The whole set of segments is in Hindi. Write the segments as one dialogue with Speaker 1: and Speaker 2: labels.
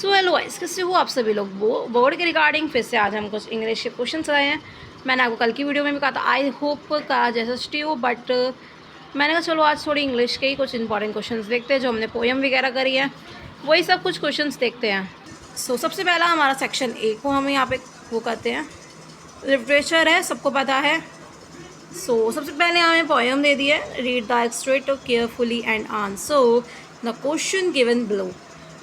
Speaker 1: सो हेलो गाइस, कैसे हो आप सभी लोग। बोर्ड के रिगार्डिंग फिर से आज हम कुछ इंग्लिश के क्वेश्चन लाए हैं। मैंने आपको कल की वीडियो में भी कहा था आई होप का जैसा स्टी हो, बट मैंने कहा चलो आज थोड़ी इंग्लिश के ही कुछ इंपॉर्टेंट क्वेश्चंस देखते हैं जो हमने पोएम वगैरह करी है, वही सब कुछ क्वेश्चंस देखते हैं। सो सबसे पहला हमारा सेक्शन ए को हम यहाँ पे वो करते हैं, लिटरेचर है, सबको पता है। सो सबसे पहले हमें पोएम दे दी है, read the extract carefully and answer the question given below.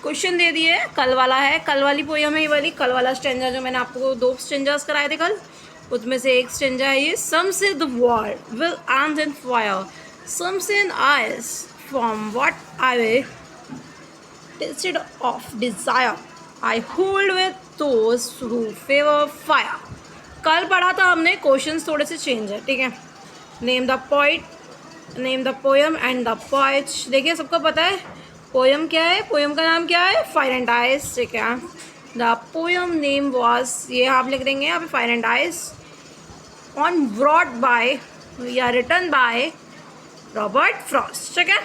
Speaker 1: Question दे दिए, कल वाला है, कल वाली पोएम है ये वाली। कल वाला स्टेंजा जो मैंने आपको 2 स्टेंजास कराए थे कल, उसमें से एक स्टेंजा है ये, some say the world will end in fire, some say in ice from what I tasted of desire I hold with those who favour fire. कल पढ़ा था हमने, क्वेश्चंस थोड़े से चेंज है, ठीक है। Name the poet, name the poem and the poet. देखिए सबको पता है पोएम क्या है, पोएम का नाम क्या है, फायर एंड आइज, ठीक है। द पोएम नेम वाज, ये आप लिख देंगे यहाँ पे, fire and ice on brought by या रिटन बाय रॉबर्ट फ्रॉस्ट, ठीक है।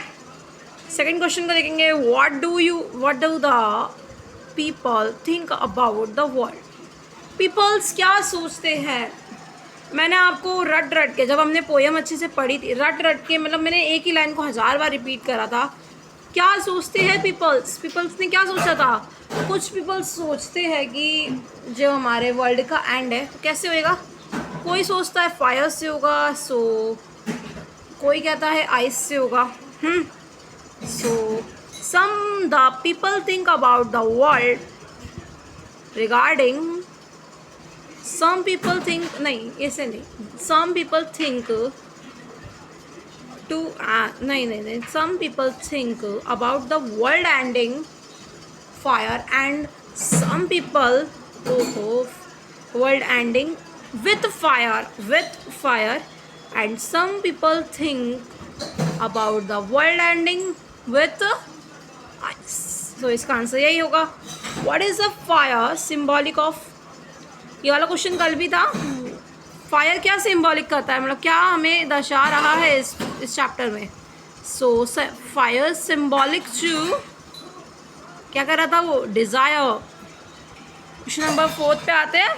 Speaker 1: सेकेंड क्वेश्चन को देखेंगे, what do the people think about the world. Peoples क्या सोचते हैं। मैंने आपको रट के, जब हमने पोएम अच्छे से पढ़ी थी, रट के, मतलब मैंने एक ही लाइन को 1000 बार रिपीट करा था। क्या सोचते हैं पीपल्स, पीपल्स ने क्या सोचा था। कुछ पीपल्स सोचते हैं कि जो हमारे वर्ल्ड का एंड है तो कैसे होएगा। कोई सोचता है फायर से होगा, सो कोई कहता है आइस से होगा। So some the people think about the world regarding, some people think, नहीं ऐसे नहीं, some people think to नहीं, some people think about the world ending fire and some people world ending with fire and some people think about the world ending with ice। so इसका आंसर यही होगा। what is the fire symbolic of। ये वाला क्वेश्चन कल भी था, फायर क्या सिंबॉलिक करता है, मतलब क्या हमें दर्शा रहा है इस चैप्टर में। सो फायर सिंबॉलिक टू, क्या कर रहा था वो, डिज़ायर। क्वेश्चन नंबर 4 पे आते हैं,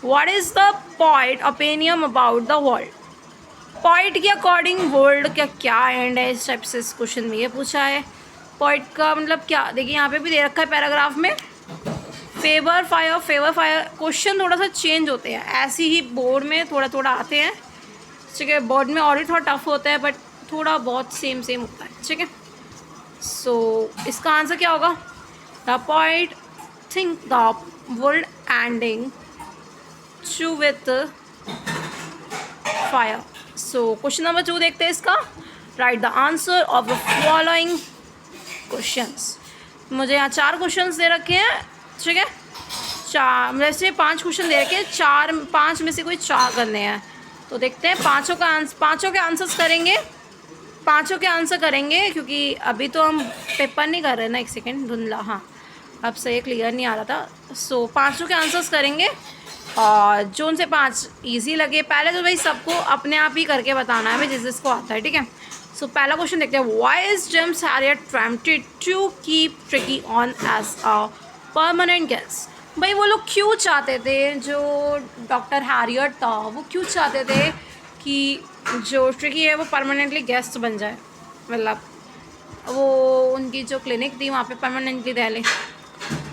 Speaker 1: what is the point opinion about the world. Point के अकॉर्डिंग वर्ल्ड का क्या एंड है, इस टाइप से इस क्वेश्चन में ये पूछा है। पॉइंट का मतलब क्या, देखिए यहाँ पे भी दे रखा है पैराग्राफ में, फेवर फायर। क्वेश्चन थोड़ा सा चेंज होते हैं, ऐसे ही बोर्ड में थोड़ा आते हैं, ठीक है। बोर्ड में और भी थोड़ा टफ होता है, बट थोड़ा बहुत सेम होता है, ठीक है। सो इसका आंसर क्या होगा, the point think the world ending to with fire. So question number 2 देखते हैं इसका, write the answer of the following questions. मुझे यहाँ 4 क्वेश्चंस दे रखे हैं, ठीक है। 4 वैसे 5 क्वेश्चन दे रखे हैं, 5 में से कोई 4 करने हैं। तो देखते हैं, पाँचों के आंसर्स करेंगे, पाँचों के आंसर करेंगे, क्योंकि अभी तो हम पेपर नहीं कर रहे ना। एक सेकेंड, धुंधला, हाँ अब सही क्लियर नहीं आ रहा था। सो 5 के आंसर्स करेंगे, और जो उनसे 5 ईजी लगे, पहले तो भाई सबको अपने आप ही करके बताना है भाई, जिसको आता है, ठीक है। सो पहला क्वेश्चन देखते हैं, why is James Herriot attempted to keep Tricki on as a permanent guest. भाई वो लोग क्यों चाहते थे, जो डॉक्टर हैरियट था वो क्यों चाहते थे कि जो ट्रिकी है वो परमानेंटली गेस्ट बन जाए, मतलब वो उनकी जो क्लिनिक थी वहाँ पे परमानेंटली रह ले।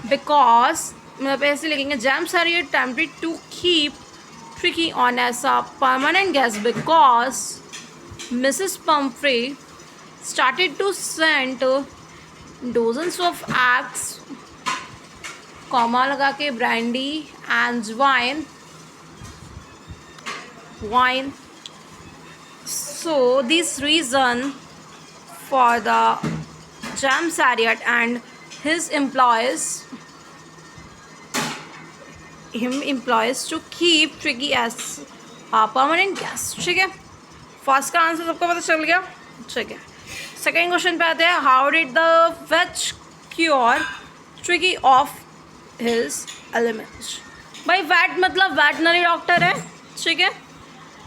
Speaker 1: बिकॉज मतलब ऐसे लिखेंगे, James Herriot attempted to keep Tricki on as a permanent guest because Mrs Pumphrey started to send dozens of eggs, comma लगा के, brandy and wine. So this reason for the James Herriot and his employees to keep Tricki as permanent guest, ठीक है। फर्स्ट का आंसर सबको पता चल गया, ठीक है। सेकेंड क्वेश्चन पे आते हैं, how did the vetch cure tricky of his elements. भाई वैट मतलब वेटनरी डॉक्टर है, ठीक है।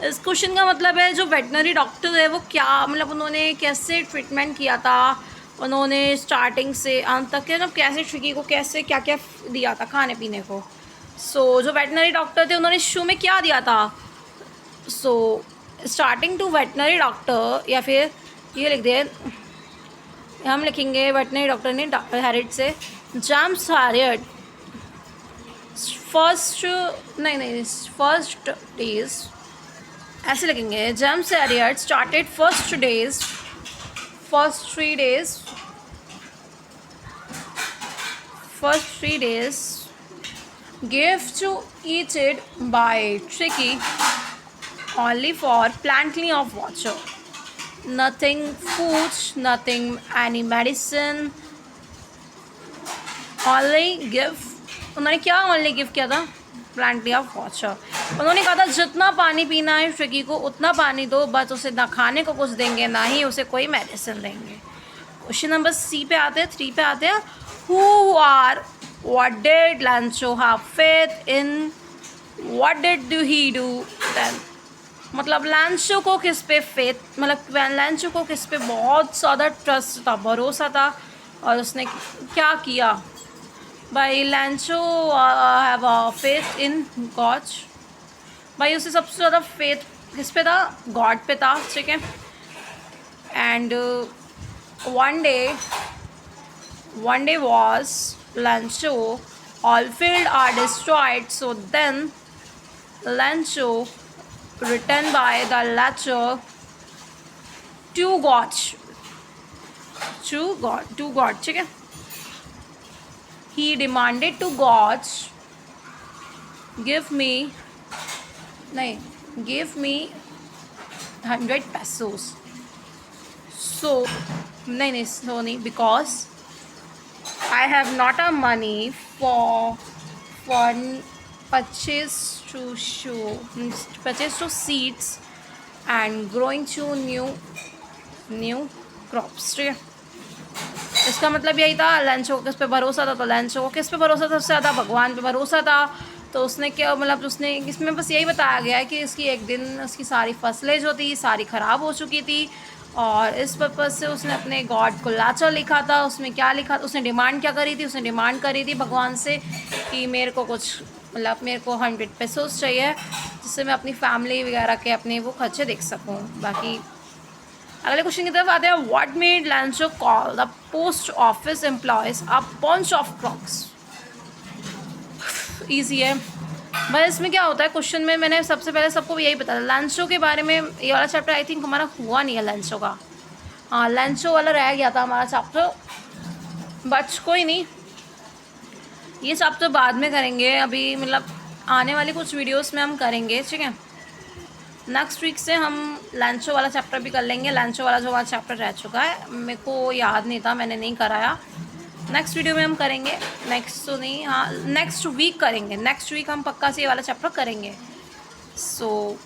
Speaker 1: इस क्वेश्चन का मतलब है जो वेटनरी डॉक्टर है वो क्या, मतलब उन्होंने कैसे ट्रीटमेंट किया था उन्होंने स्टार्टिंग से अंत तक ना कैसे ट्रिकी को कैसे क्या क्या दिया था खाने पीने को। सो जो वेटनरी डॉक्टर थे उन्होंने शो में क्या दिया था। So starting to veterinary doctor, या फिर ये लिख दिए, हम लिखेंगे वेटनरी डॉक्टर ने हैरिड से जेम्स हैरियट फर्स्ट, नहीं फर्स्ट डेज ऐसे लिखेंगे। James Harriet started first 3 days gave to eat it by Tricky only for plenty of water, nothing food, nothing any medicine, only give। उन्होंने क्या ओनली गिव किया था, प्लांटली ऑफ वाटर। उन्होंने कहा था जितना पानी पीना है ट्रिकी को उतना पानी दो, बस उसे ना खाने को कुछ देंगे ना ही उसे कोई मेडिसिन देंगे। क्वेश्चन नंबर 3 पे आते हैं। Who are what did Lencho have faith in, what did he do then. मतलब लैंचो को किस पे फेथ, मतलब लैंचो को किस पे बहुत ज़्यादा ट्रस्ट था, भरोसा था, और उसने क्या किया। भाई लैंचो हैव फेथ इन गॉड। भाई उसे सबसे ज़्यादा फेथ किस पे था, गॉड पे था, ठीक है। And one day was Lencho all field are destroyed, so then Lencho return by the letter to God, ठीक है। He demanded to God, give me 100 pesos. So नहीं, because I have not a money for purchase to seeds and growing to new crops, ठीक है। इसका मतलब यही था, लैंचो को किस पे भरोसा था, तो लैंचो को किस पे भरोसा था, सबसे ज़्यादा भगवान पे भरोसा था। तो उसने क्या, मतलब उसने इसमें बस यही बताया गया है कि इसकी एक दिन उसकी सारी फसलें जो थी सारी ख़राब हो चुकी थी, और इस पर्पज़ से उसने अपने गॉड को लाचा लिखा था। उसमें क्या लिखा, उसने डिमांड क्या करी थी, उसने डिमांड करी थी भगवान से कि मेरे को कुछ, मतलब मेरे को 100 पेसोस चाहिए, जिससे मैं अपनी फैमिली वगैरह के अपने वो खर्चे देख सकूँ। बाकी अगले क्वेश्चन की तरफ आते हैं। What made Lencho call the post office employees a bunch of Crocs. Easy है भाई। इसमें क्या होता है, क्वेश्चन में मैंने सबसे पहले सबको यही बताया, लैंचो के बारे में ये वाला चैप्टर आई थिंक हमारा हुआ नहीं है लैंचो का। हाँ लैंचो वाला रह गया था हमारा चैप्टर, बट कोई नहीं, ये चैप्टर बाद में करेंगे। अभी मतलब आने वाली कुछ वीडियोस में हम करेंगे, ठीक है। नेक्स्ट वीक से हम लैंचो वाला चैप्टर भी कर लेंगे। लैंचो वाला जो वाला चैप्टर रह चुका है, मेरे को याद नहीं था, मैंने नहीं कराया। नेक्स्ट वीडियो में हम करेंगे, नेक्स्ट तो नहीं, हाँ नेक्स्ट वीक करेंगे। नेक्स्ट वीक हम पक्का से ये वाला चैप्टर करेंगे। सो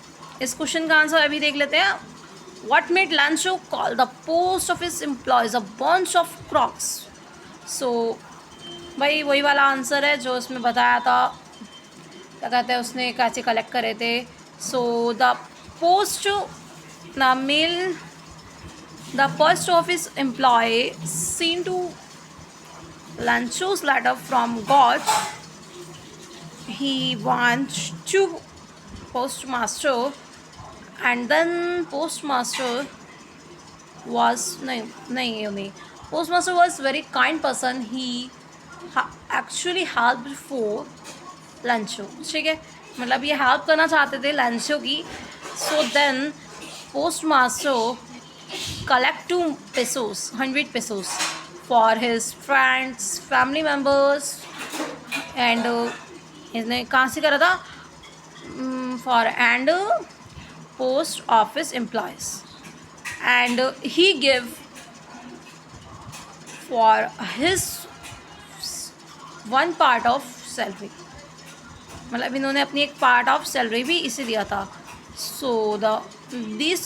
Speaker 1: इस क्वेश्चन का आंसर अभी देख लेते हैं। What made Lencho call the post office employees a bunch of crooks. So भाई वही वाला आंसर है जो उसमें बताया था, क्या कहते हैं, उसने कैसे कलेक्ट करे थे। So the post office employee seen to Lancho's letter from God. He wants to postmaster, and then postmaster was postmaster was very kind person. He actually helped for Lancho, ठीक है। मतलब ये हेल्प करना चाहते थे लैंचो की। So then postmaster collect 100 pesos for his friends, family members, and इसने कहाँ से करा था, for and post office employees, and he give for his 1 part of salary. मतलब इन्होंने अपनी एक पार्ट ऑफ सैलरी भी इसे दिया था। So this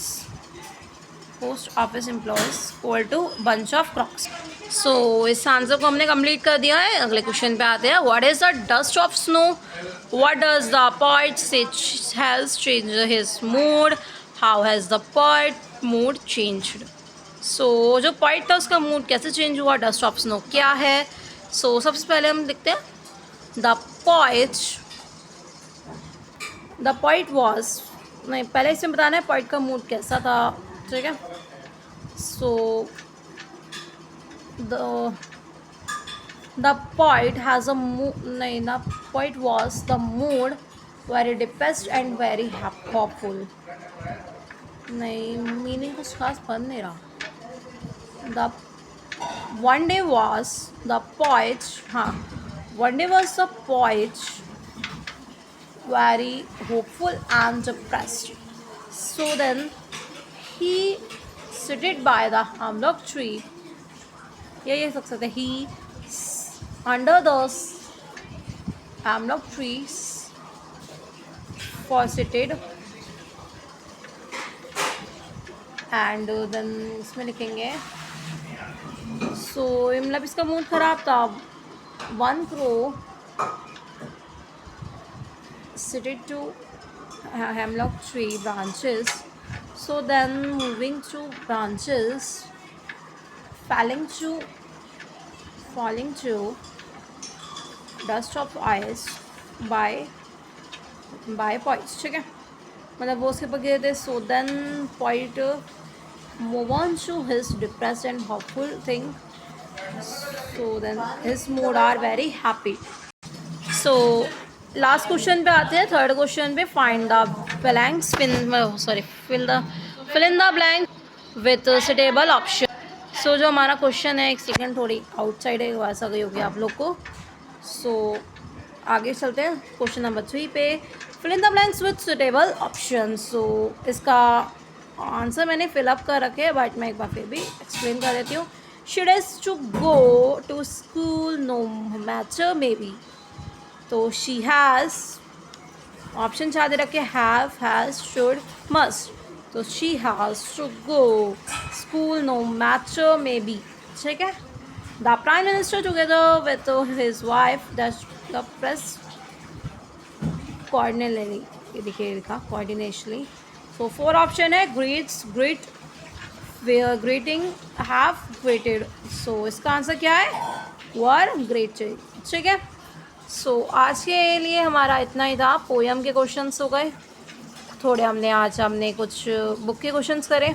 Speaker 1: post office employees equal to bunch of crooks. So इस आंसर को हमने कंप्लीट कर दिया है। अगले क्वेश्चन पे आते हैं। What is the dust of snow, what does the poet say has changed his mood, how has the poet mood changed. So जो पॉइंट था उसका मूड कैसे चेंज हुआ, डस्ट ऑफ स्नो क्या है। सबसे पहले हम लिखते हैं द पॉइंट वॉज, नहीं पहले इसमें बताना है पॉइंट का मूड कैसा था, ठीक है। So the point has a नहीं, the point was the mood very depressed and very hopeful, नहीं मीनिंग कुछ खास बन नहीं रहा। The one day was the point, हाँ one day was the point very hopeful and depressed. So then he seated by the hemlock tree. ये सब सकते he under the hemlock trees for seated and then इसमें लिखेंगे so मतलब इसका मूड खराब था। One crow seated to hemlock tree branches, so then moving to branches, falling to dust of ice by points, ठीक है, मतलब वो उसके ऊपर गिरे थे। So then point move on to his depressed and hopeful thing, so then his mood are very happy. So last question पे आते हैं, थर्ड क्वेश्चन पे, find the blanks fill in the blank with suitable option. So जो हमारा क्वेश्चन है, एक सेकेंड थोड़ी आउटसाइड है, वैसा गई होगी आप लोग को। सो आगे चलते हैं क्वेश्चन नंबर 3 पे, fill in the blanks with suitable option. So इसका आंसर मैंने फिलअप कर रखे हैं, बट मैं एक बार फिर भी एक्सप्लेन कर देती हूँ। She does to go to school no matter may be, तो शी हैज़ ऑप्शन चाह दे रखे, हैव, हैज़, शुड, मस्ट, तो she has to go school no matter may be, ठीक है। The prime minister together with his wife does the press coordinately, ये देखिए लिखा कोऑर्डिनेशनली। सो 4 ऑप्शन है, greets, greet, greeting, have, greeted. So इसका आंसर क्या है, वर ग्रेटेड, ठीक है। सो आज के लिए हमारा इतना ही था। पोयम के क्वेश्चंस हो गए थोड़े, हमने कुछ बुक के क्वेश्चंस करे,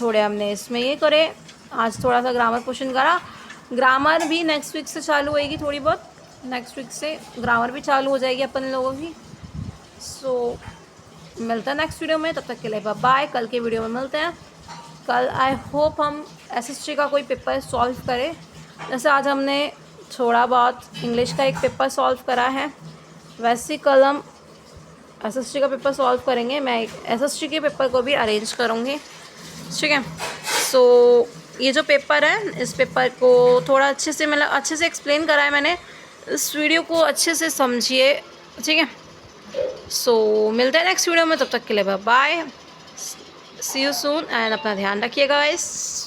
Speaker 1: थोड़े हमने इसमें ये करे, आज थोड़ा सा ग्रामर क्वेश्चन करा। ग्रामर भी नेक्स्ट वीक से चालू होएगी, थोड़ी बहुत नेक्स्ट वीक से ग्रामर भी चालू हो जाएगी अपन लोगों की। मिलता है नेक्स्ट वीडियो में, तब तक के लिए बाय बाय। कल के वीडियो में मिलते हैं। कल आई होप हम एसएसटी का कोई पेपर सॉल्व करें, जैसे आज हमने थोड़ा बहुत इंग्लिश का एक पेपर सॉल्व करा है, वैसे कल हम एसएसटी का पेपर सॉल्व करेंगे। मैं एक एसएसटी के पेपर को भी अरेंज करूँगी, ठीक है। ये जो पेपर है, इस पेपर को थोड़ा अच्छे से एक्सप्लेन करा है मैंने, इस वीडियो को अच्छे से समझिए, ठीक है। मिलते हैं नेक्स्ट वीडियो में, तब तक के लिए bye bye, see you soon and अपना ध्यान रखिएगा गाइस।